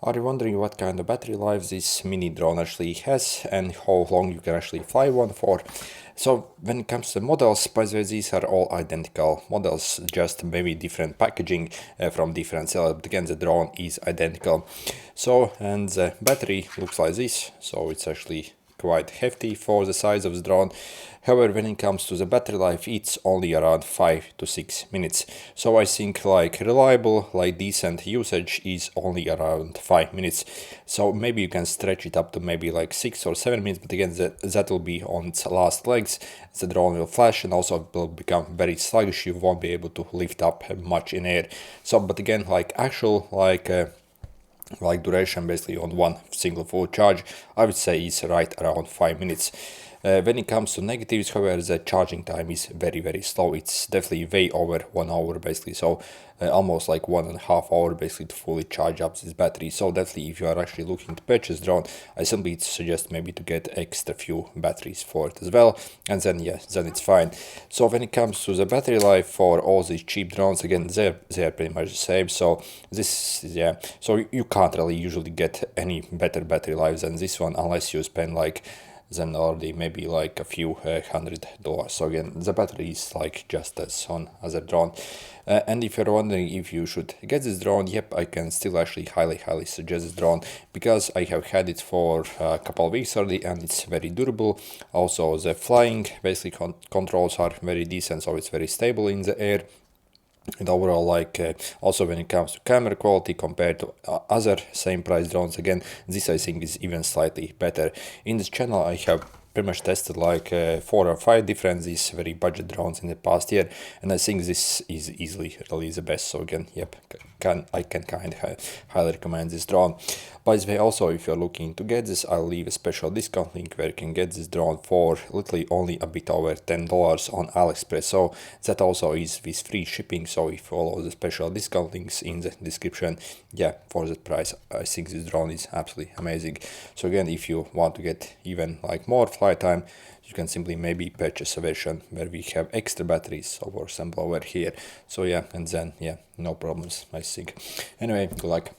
Are you wondering what kind of battery life this mini drone actually has and how long you can actually fly one for? So when it comes to models, by the way, these are all identical models, just maybe different packaging from different sellers, but again the drone is identical. So, and the battery looks like this, so it's actually quite hefty for the size of the drone. However, when it comes to the battery life, it's only around 5 to 6 minutes. So I think like reliable, like decent usage is only around 5 minutes. So maybe you can stretch it up to maybe like 6 or 7 minutes, but again, that will be on its last legs. The drone will flash and also will become very sluggish. You won't be able to lift up much in air. So, but again, like actual, like duration basically on one single full charge, I would say is right around 5 minutes. When it comes to negatives, however, the charging time is very slow. It's definitely way over 1 hour basically, so almost like 1.5 hours basically to fully charge up this battery. So definitely if you are actually looking to purchase drone, I simply suggest maybe to get extra few batteries for it as well, and then then it's fine. So when it comes to the battery life for all these cheap drones, again they're pretty much the same. So this so you can't really usually get any better battery life than this one unless you spend like then already maybe like a few $100. So again, the battery is like just as on as a drone. And if you're wondering if you should get this drone, yep, I can still actually highly suggest this drone because I have had it for a couple of weeks already and it's very durable. Also the flying basically controls are very decent, so it's very stable in the air. And overall, like also when it comes to camera quality compared to other same price drones, again this I think is even slightly better. In this channel I have pretty much tested like 4 or 5 different these very budget drones in the past year, and I think this is easily really the best. So again, yep, I can kind of highly recommend this drone. By the way, also if you're looking to get this, I'll leave a special discount link where you can get this drone for literally only a bit over $10 on AliExpress. So that also is with free shipping. So if you follow the special discount links in the description, yeah, for that price, I think this drone is absolutely amazing. So again, if you want to get even like more flight time, you can simply maybe purchase a version where we have extra batteries, so for example over here. So yeah, and then yeah, no problems, I think. Anyway, good luck.